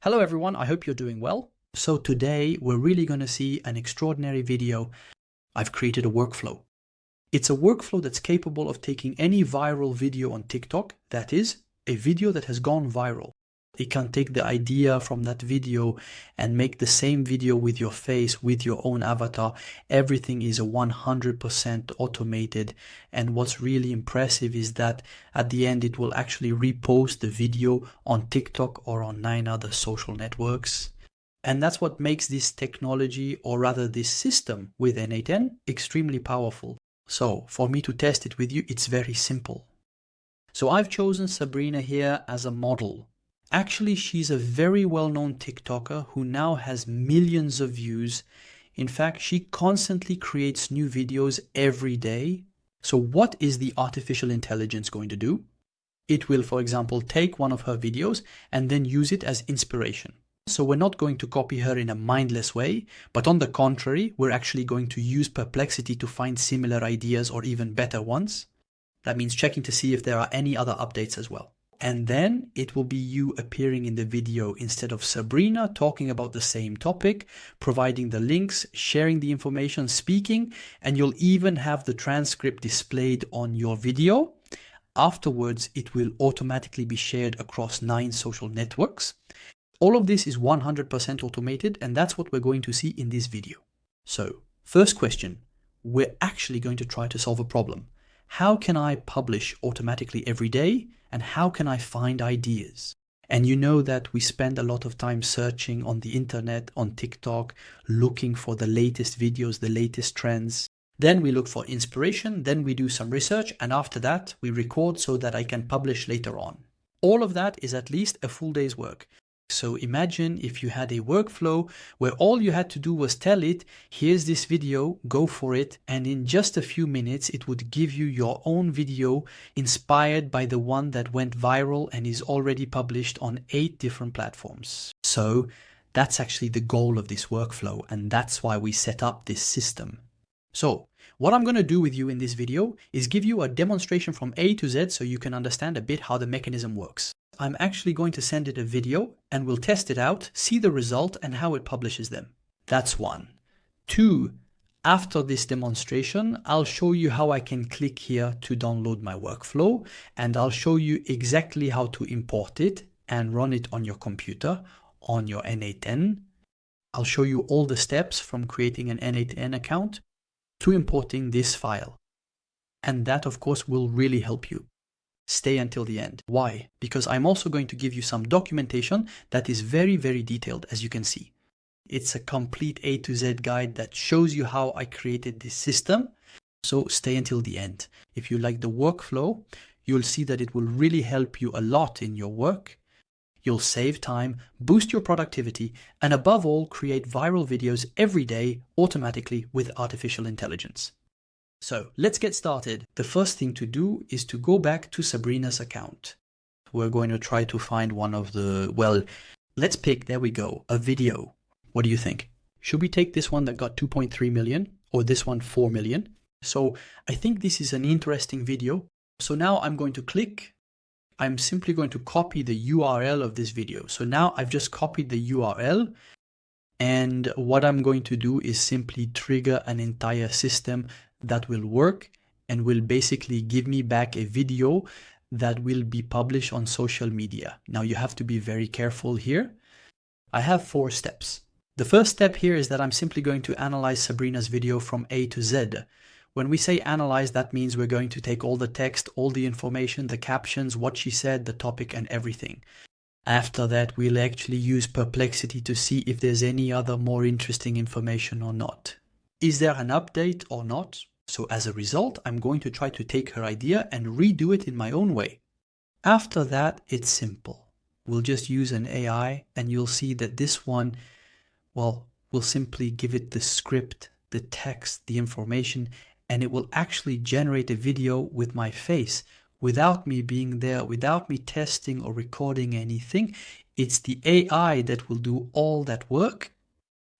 Hello everyone, I hope you're doing well. So today we're really going to see an extraordinary video. I've created a workflow. It's a workflow that's capable of taking any viral video on TikTok, that is, a video that has gone viral. It can take the idea from that video and make the same video with your face, with your own avatar. Everything is 100% automated. And what's really impressive is that at the end, it will actually repost the video on TikTok or on 9 other social networks. And that's what makes this technology, or rather this system with n8n, extremely powerful. So for me to test it with you, it's very simple. So I've chosen Sabrina here as a model. Actually, she's a very well-known TikToker who now has millions of views. In fact, she constantly creates new videos every day. So what is the artificial intelligence going to do? It will, for example, take one of her videos and then use it as inspiration. So we're not going to copy her in a mindless way, but on the contrary, we're actually going to use Perplexity to find similar ideas or even better ones. That means checking to see if there are any other updates as well. And then it will be you appearing in the video instead of Sabrina talking about the same topic, providing the links, sharing the information, speaking, and you'll even have the transcript displayed on your video. Afterwards, it will automatically be shared across 9 social networks. All of this is 100% automated, and that's what we're going to see in this video. So, first question, we're actually going to try to solve a problem. How can I publish automatically every day? And how can I find ideas? And you know that we spend a lot of time searching on the internet, on TikTok, looking for the latest videos, the latest trends. Then we look for inspiration, then we do some research, and after that we record so that I can publish later on. All of that is at least a full day's work. So imagine if you had a workflow where all you had to do was tell it, here's this video, go for it, and in just a few minutes it would give you your own video inspired by the one that went viral and is already published on 8 different platforms. So that's actually the goal of this workflow, and that's why we set up this system. So what I'm going to do with you in this video is give you a demonstration from A to Z so you can understand a bit how the mechanism works. I'm actually going to send it a video and we'll test it out, see the result and how it publishes them. That's 1. 2, after this demonstration, I'll show you how I can click here to download my workflow, and I'll show you exactly how to import it and run it on your computer, on your n8n. I'll show you all the steps from creating an n8n account to importing this file. And that, of course, will really help you. Stay until the end. Why? Because I'm also going to give you some documentation that is very, very detailed, as you can see. It's a complete A to Z guide that shows you how I created this system. So stay until the end. If you like the workflow, you'll see that it will really help you a lot in your work. You'll save time, boost your productivity, and above all, create viral videos every day automatically with artificial intelligence. So let's get started. The first thing to do is to go back to Sabrina's account. We're going to try to find one of the, well, let's pick, there we go, a video. What do you think? Should we take this one that got 2.3 million or this one 4 million? So I think this is an interesting video. So now I'm going to click. I'm simply going to copy the URL of this video. So now I've just copied the URL. And what I'm going to do is simply trigger an entire system that will work and will basically give me back a video that will be published on social media. Now you have to be very careful here. I have 4 steps. The first step here is that I'm simply going to analyze Sabrina's video from A to Z. When we say analyze, that means we're going to take all the text, all the information, the captions, what she said, the topic and everything. After that, we'll actually use Perplexity to see if there's any other more interesting information or not. Is there an update or not? So as a result, I'm going to try to take her idea and redo it in my own way. After that, it's simple. We'll just use an AI and you'll see that this one, well, we'll simply give it the script, the text, the information, and it will actually generate a video with my face without me being there, without me testing or recording anything. It's the AI that will do all that work.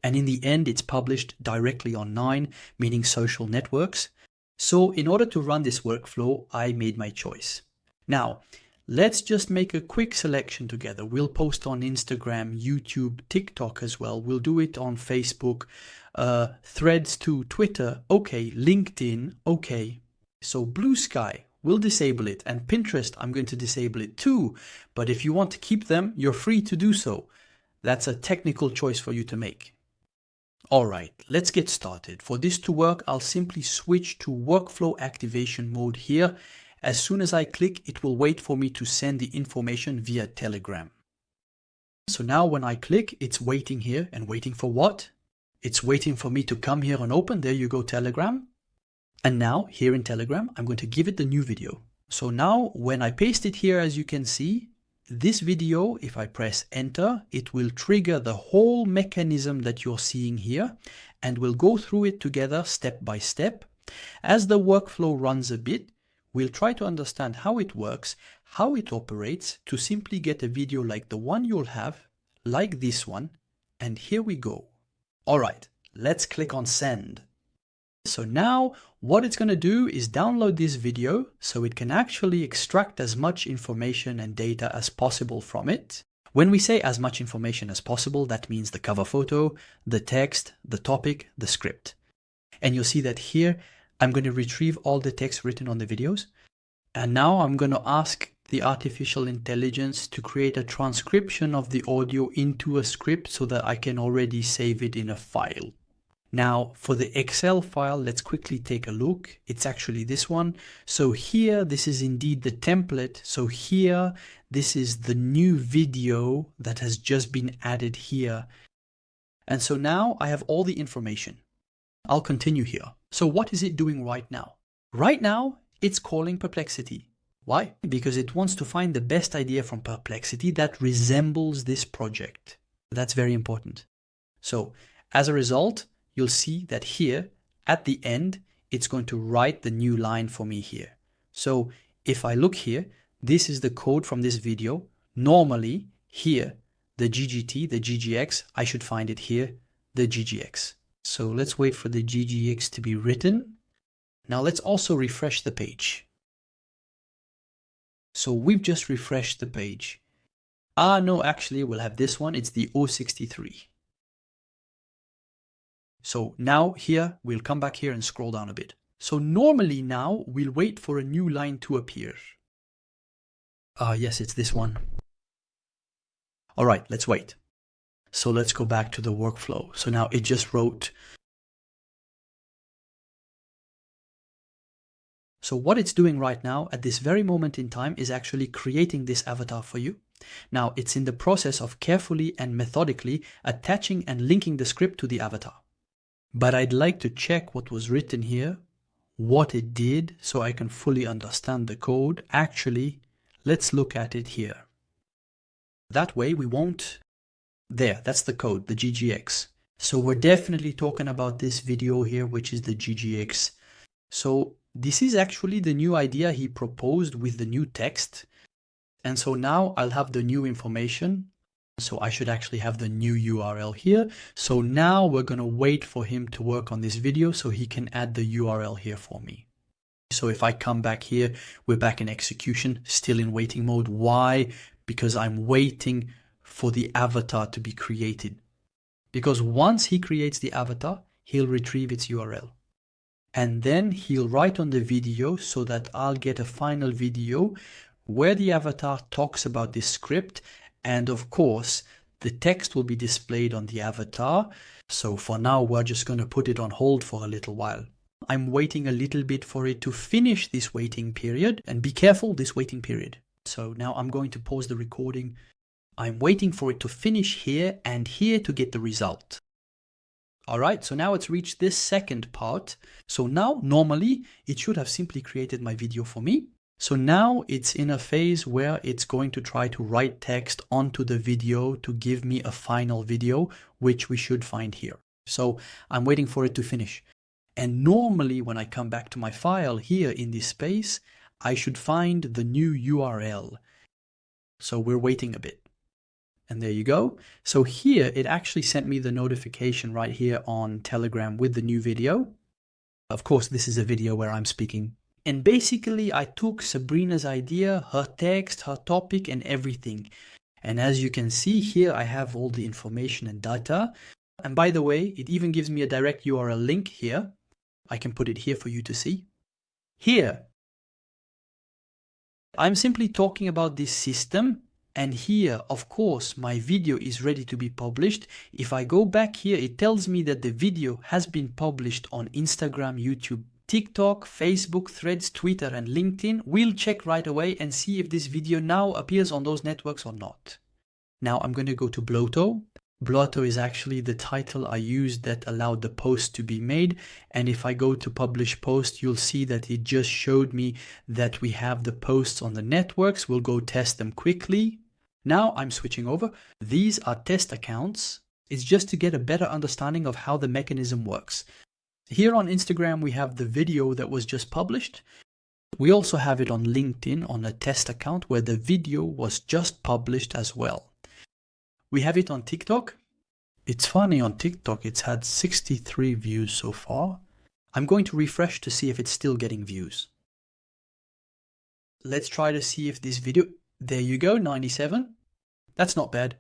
And in the end, it's published directly on 9, meaning social networks. So in order to run this workflow, I made my choice. Now, let's just make a quick selection together. We'll post on Instagram, YouTube, TikTok as well. We'll do it on Facebook, Threads too, Twitter, okay, LinkedIn, okay. So Blue Sky, we'll disable it, and Pinterest, I'm going to disable it too. But if you want to keep them, you're free to do so. That's a technical choice for you to make. All right, let's get started. For this to work, I'll simply switch to workflow activation mode here. As soon as I click, it will wait for me to send the information via Telegram. So now when I click, it's waiting here, and waiting for what? It's waiting for me to come here and open. There you go, Telegram. And now here in Telegram, I'm going to give it the new video. So now when I paste it here, as you can see, this video, if I press enter, it will trigger the whole mechanism that you're seeing here, and we'll go through it together step by step. As the workflow runs a bit, we'll try to understand how it works, how it operates, to simply get a video like the one you'll have, like this one, and here we go. All right, let's click on send. So now what it's going to do is download this video so it can actually extract as much information and data as possible from it. When we say as much information as possible, that means the cover photo, the text, the topic, the script. And you'll see that here I'm going to retrieve all the text written on the videos. And now I'm going to ask the artificial intelligence to create a transcription of the audio into a script so that I can already save it in a file. Now for the Excel file, let's quickly take a look. It's actually this one. So here, this is indeed the template. So here, this is the new video that has just been added here. And so now I have all the information. I'll continue here. So what is it doing right now? Right now, it's calling Perplexity. Why? Because it wants to find the best idea from Perplexity that resembles this project. That's very important. So as a result, you'll see that here at the end, it's going to write the new line for me here. So if I look here, this is the code from this video. Normally here, the GGT, the GGX, I should find it here, the GGX. So let's wait for the GGX to be written. Now let's also refresh the page. So we've just refreshed the page. No, actually we'll have this one. It's the 063. So now here, we'll come back here and scroll down a bit. So normally now, we'll wait for a new line to appear. Yes, it's this one. All right, let's wait. So let's go back to the workflow. So now it just wrote. So what it's doing right now at this very moment in time is actually creating this avatar for you. Now it's in the process of carefully and methodically attaching and linking the script to the avatar. But I'd like to check what was written here, what it did, so I can fully understand the code. Actually, let's look at it here. That way we won't. There, that's the code, the GGX. So we're definitely talking about this video here, which is the GGX. So this is actually the new idea he proposed with the new text. And so now I'll have the new information. So I should actually have the new URL here. So now we're going to wait for him to work on this video so he can add the URL here for me. So if I come back here, we're back in execution, still in waiting mode. Why? Because I'm waiting for the avatar to be created. Because once he creates the avatar, he'll retrieve its URL. And then he'll write on the video so that I'll get a final video where the avatar talks about this script. And of course, the text will be displayed on the avatar. So for now, we're just going to put it on hold for a little while. I'm waiting a little bit for it to finish this waiting period. And be careful, this waiting period. So now I'm going to pause the recording. I'm waiting for it to finish here and here to get the result. All right, so now it's reached this second part. So now, normally, it should have simply created my video for me. So now it's in a phase where it's going to try to write text onto the video to give me a final video, which we should find here. So I'm waiting for it to finish. And normally when I come back to my file here in this space, I should find the new URL. So we're waiting a bit. And there you go. So here it actually sent me the notification right here on Telegram with the new video. Of course, this is a video where I'm speaking And basically I took Sabrina's idea, her text, her topic and everything. And as you can see here, I have all the information and data. And by the way, it even gives me a direct URL link here. I can put it here for you to see. Here, I'm simply talking about this system. And here, of course, my video is ready to be published. If I go back here, it tells me that the video has been published on Instagram, YouTube, TikTok, Facebook, Threads, Twitter, and LinkedIn. We'll check right away and see if this video now appears on those networks or not. Now I'm going to go to Bloto. Bloto is actually the title I used that allowed the post to be made. And if I go to publish post, you'll see that it just showed me that we have the posts on the networks. We'll go test them quickly. Now I'm switching over. These are test accounts. It's just to get a better understanding of how the mechanism works. Here on Instagram, we have the video that was just published. We also have it on LinkedIn on a test account where the video was just published as well. We have it on TikTok. It's funny, on TikTok, it's had 63 views so far. I'm going to refresh to see if it's still getting views. Let's try to see if this video, there you go, 97. That's not bad.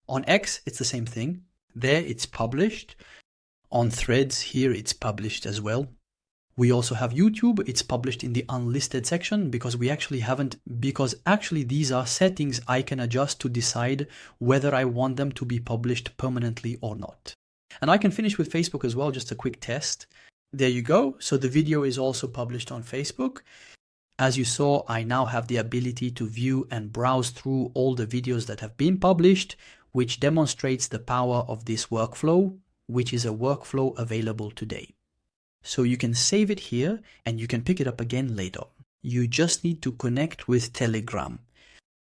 On X, it's the same thing. There, it's published. On Threads, here, it's published as well. We also have YouTube. It's published in the unlisted section because actually these are settings I can adjust to decide whether I want them to be published permanently or not. And I can finish with Facebook as well, just a quick test. There you go. So the video is also published on Facebook. As you saw, I now have the ability to view and browse through all the videos that have been published, which demonstrates the power of this workflow, which is a workflow available today. So you can save it here and you can pick it up again later. You just need to connect with Telegram.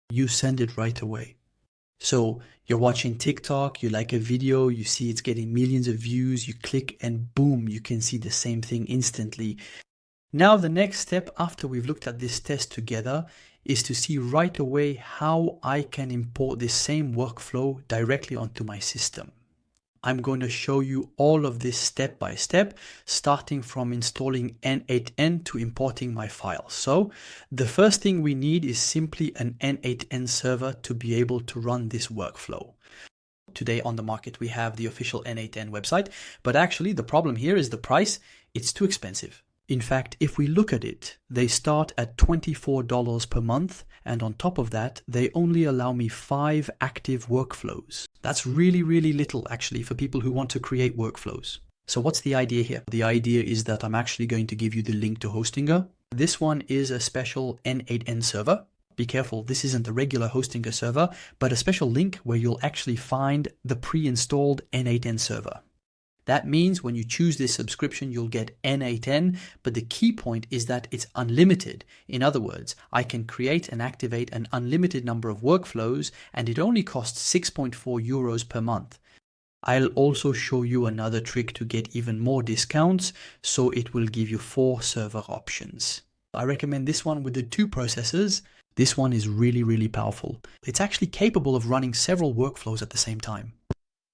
You send it right away. So you're watching TikTok, you like a video, you see it's getting millions of views, you click and boom, you can see the same thing instantly. Now the next step after we've looked at this test together is to see right away how I can import this same workflow directly onto my system. I'm going to show you all of this step by step, starting from installing n8n to importing my files. So the first thing we need is simply an n8n server to be able to run this workflow. Today on the market, we have the official n8n website, but actually the problem here is the price. It's too expensive. In fact, if we look at it, they start at $24 per month, and on top of that, they only allow me 5 active workflows. That's really, really little actually for people who want to create workflows. So what's the idea here? The idea is that I'm actually going to give you the link to Hostinger. This one is a special n8n server. Be careful, this isn't a regular Hostinger server, but a special link where you'll actually find the pre-installed n8n server. That means when you choose this subscription, you'll get n8n, but the key point is that it's unlimited. In other words, I can create and activate an unlimited number of workflows, and it only costs 6.4 euros per month. I'll also show you another trick to get even more discounts, so it will give you 4 server options. I recommend this one with the 2 processors. This one is really, really powerful. It's actually capable of running several workflows at the same time.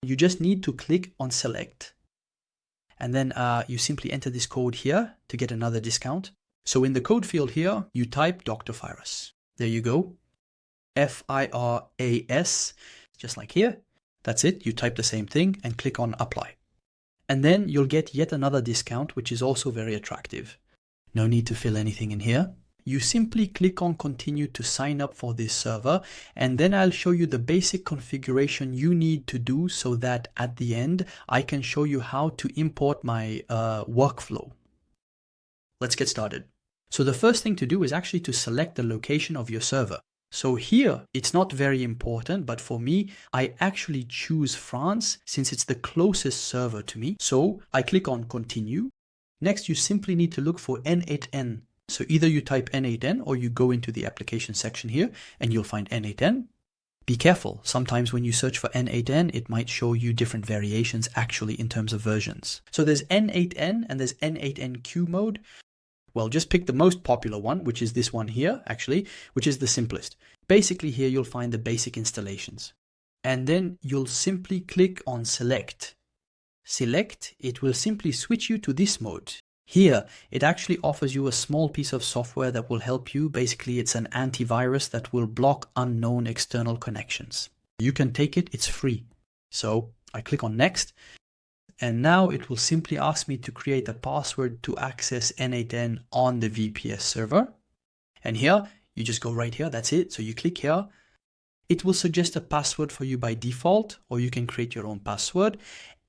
You just need to click on select. And then you simply enter this code here to get another discount. So in the code field here, you type Dr. Firas. There you go. F-I-R-A-S, just like here. That's it. You type the same thing and click on apply. And then you'll get yet another discount, which is also very attractive. No need to fill anything in here. You simply click on continue to sign up for this server, and then I'll show you the basic configuration you need to do so that at the end I can show you how to import my workflow. Let's get started. So the first thing to do is actually to select the location of your server. So here it's not very important, but for me I actually choose France since it's the closest server to me. So I click on continue. Next you simply need to look for n8n. So either you type n8n or you go into the application section here and you'll find n8n. Be careful, sometimes when you search for n8n, it might show you different variations actually in terms of versions. So there's n8n and there's n8nq mode. Well, just pick the most popular one, which is this one here actually, which is the simplest. Basically here you'll find the basic installations. And then you'll simply click on select. Select, it will simply switch you to this mode. Here, it actually offers you a small piece of software that will help you. Basically, it's an antivirus that will block unknown external connections. You can take it, it's free. So I click on next, and now it will simply ask me to create a password to access n8n on the VPS server. And here, you just go right here, that's it. So you click here. It will suggest a password for you by default, or you can create your own password.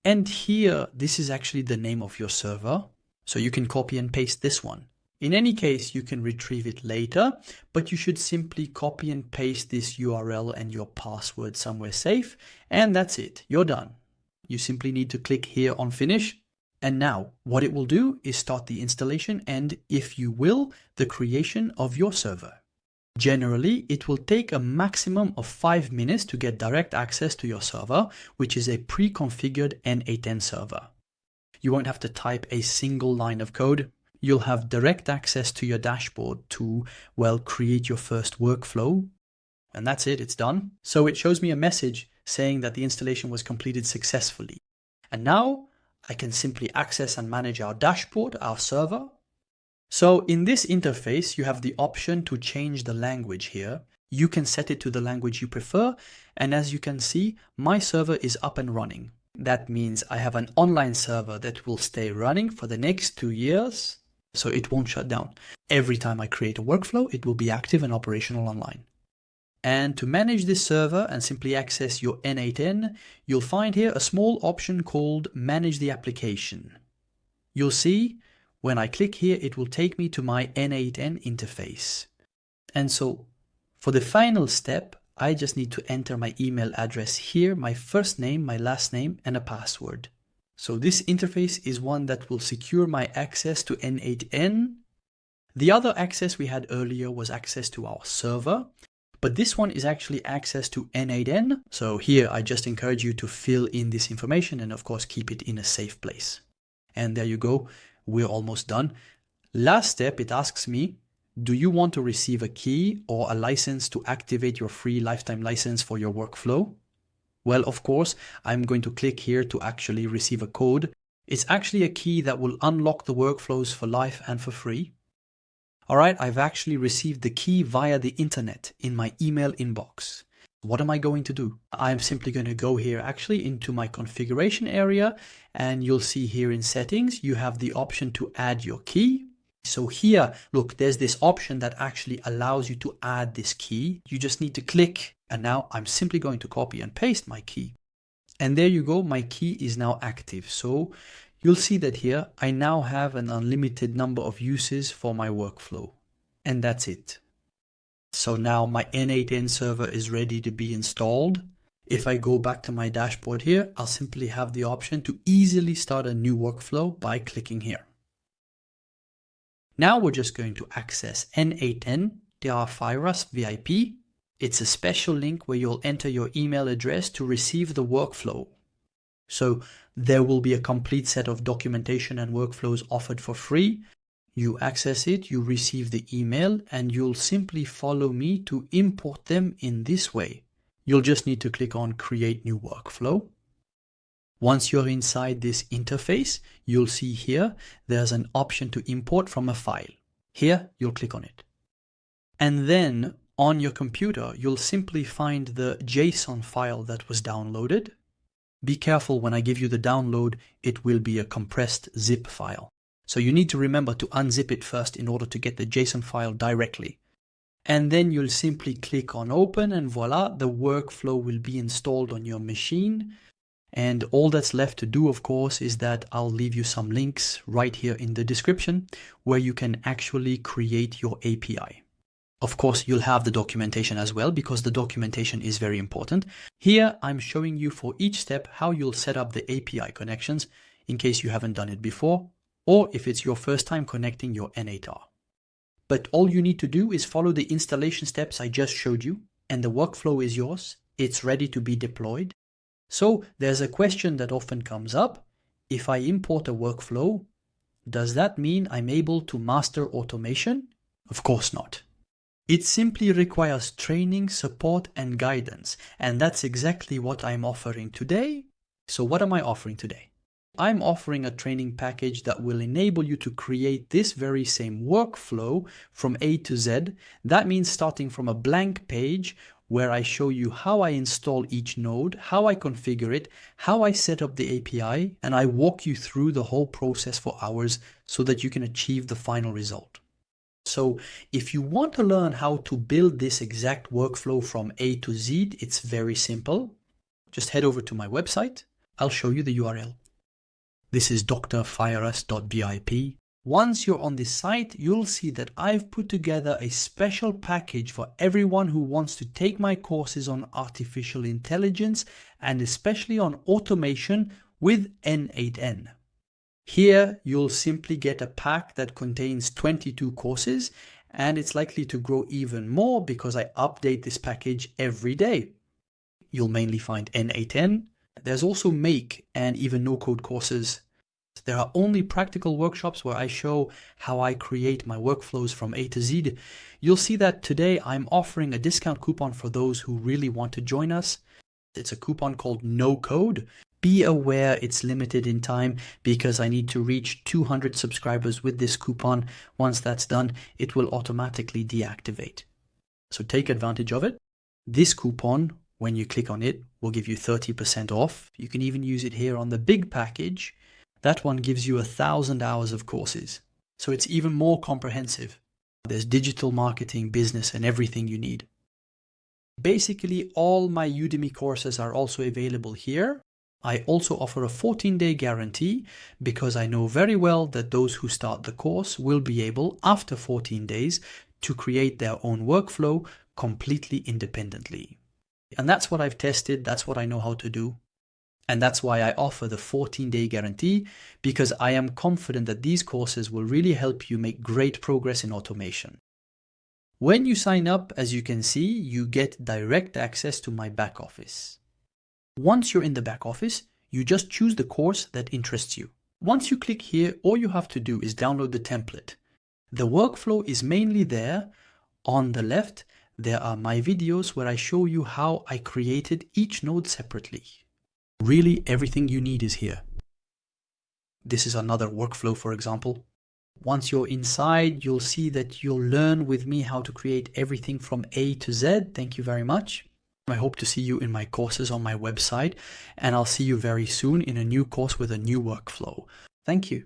And here, this is actually the name of your server. So you can copy and paste this one. In any case, you can retrieve it later, but you should simply copy and paste this URL and your password somewhere safe. And that's it, you're done. You simply need to click here on finish. And now what it will do is start the installation and, if you will, the creation of your server. Generally, it will take a maximum of 5 minutes to get direct access to your server, which is a pre-configured n8n server. You won't have to type a single line of code. You'll have direct access to your dashboard to, well, create your first workflow. And that's it, it's done. So it shows me a message saying that the installation was completed successfully. And now I can simply access and manage our dashboard, our server. So in this interface, you have the option to change the language here. You can set it to the language you prefer. And as you can see, my server is up and running. That means I have an online server that will stay running for the next 2 years, so it won't shut down. Every time I create a workflow, it will be active and operational online. And to manage this server and simply access your n8n, you'll find here a small option called Manage the Application. You'll see when I click here, it will take me to my n8n interface. And so for the final step, I just need to enter my email address here, my first name, my last name, and a password. So this interface is one that will secure my access to n8n. The other access we had earlier was access to our server, but this one is actually access to n8n. So here I just encourage you to fill in this information and of course keep it in a safe place. And there you go, we're almost done. Last step, it asks me, do you want to receive a key or a license to activate your free lifetime license for your workflow? Well, of course, I'm going to click here to actually receive a code. It's actually a key that will unlock the workflows for life and for free. All right, I've actually received the key via the internet in my email inbox. What am I going to do? I'm simply going to go here actually into my configuration area, and you'll see here in settings, you have the option to add your key. So here, look, there's this option that actually allows you to add this key. You just need to click, and now I'm simply going to copy and paste my key. And there you go, my key is now active. So you'll see that here, I now have an unlimited number of uses for my workflow. And that's it. So now my n8n server is ready to be installed. If I go back to my dashboard here, I'll simply have the option to easily start a new workflow by clicking here. Now we're just going to access n8n Terravirus VIP. It's a special link where you'll enter your email address to receive the workflow. So there will be a complete set of documentation and workflows offered for free. You access it, you receive the email, and you'll simply follow me to import them in this way. You'll just need to click on Create New Workflow. Once you're inside this interface, you'll see here there's an option to import from a file. Here, you'll click on it. And then on your computer, you'll simply find the JSON file that was downloaded. Be careful when I give you the download, it will be a compressed zip file. So you need to remember to unzip it first in order to get the JSON file directly. And then you'll simply click on Open, and voila, the workflow will be installed on your machine. And all that's left to do, of course, is that I'll leave you some links right here in the description where you can actually create your API. Of course, you'll have the documentation as well, because the documentation is very important. Here, I'm showing you for each step how you'll set up the API connections in case you haven't done it before, or if it's your first time connecting your n8r. But all you need to do is follow the installation steps I just showed you, and the workflow is yours. It's ready to be deployed. So there's a question that often comes up. If I import a workflow, does that mean I'm able to master automation? Of course not. It simply requires training, support, and guidance. And that's exactly what I'm offering today. So what am I offering today? I'm offering a training package that will enable you to create this very same workflow from A to Z. That means starting from a blank page where I show you how I install each node, how I configure it, how I set up the API, and I walk you through the whole process for hours so that you can achieve the final result. So if you want to learn how to build this exact workflow from A to Z, it's very simple. Just head over to my website. I'll show you the URL. This is drfirus.bip. Once you're on this site, you'll see that I've put together a special package for everyone who wants to take my courses on artificial intelligence and especially on automation with n8n. Here, you'll simply get a pack that contains 22 courses, and it's likely to grow even more because I update this package every day. You'll mainly find n8n. There's also Make and even no-code courses. There are only practical workshops where I show how I create my workflows from A to Z. You'll see that today I'm offering a discount coupon for those who really want to join us. It's a coupon called No Code. Be aware it's limited in time because I need to reach 200 subscribers with this coupon. Once that's done, it will automatically deactivate. So take advantage of it. This coupon, when you click on it, will give you 30% off. You can even use it here on the big package. That one gives you 1,000 hours of courses. So it's even more comprehensive. There's digital marketing, business, and everything you need. Basically, all my Udemy courses are also available here. I also offer a 14-day guarantee because I know very well that those who start the course will be able, after 14 days, to create their own workflow completely independently. And that's what I've tested, that's what I know how to do. And that's why I offer the 14-day guarantee, because I am confident that these courses will really help you make great progress in automation. When you sign up, as you can see, you get direct access to my back office. Once you're in the back office, you just choose the course that interests you. Once you click here, all you have to do is download the template. The workflow is mainly there. On the left, there are my videos where I show you how I created each node separately. Really, everything you need is here. This is another workflow, for example. Once you're inside, you'll see that you'll learn with me how to create everything from A to Z. Thank you very much. I hope to see you in my courses on my website, and I'll see you very soon in a new course with a new workflow. Thank you.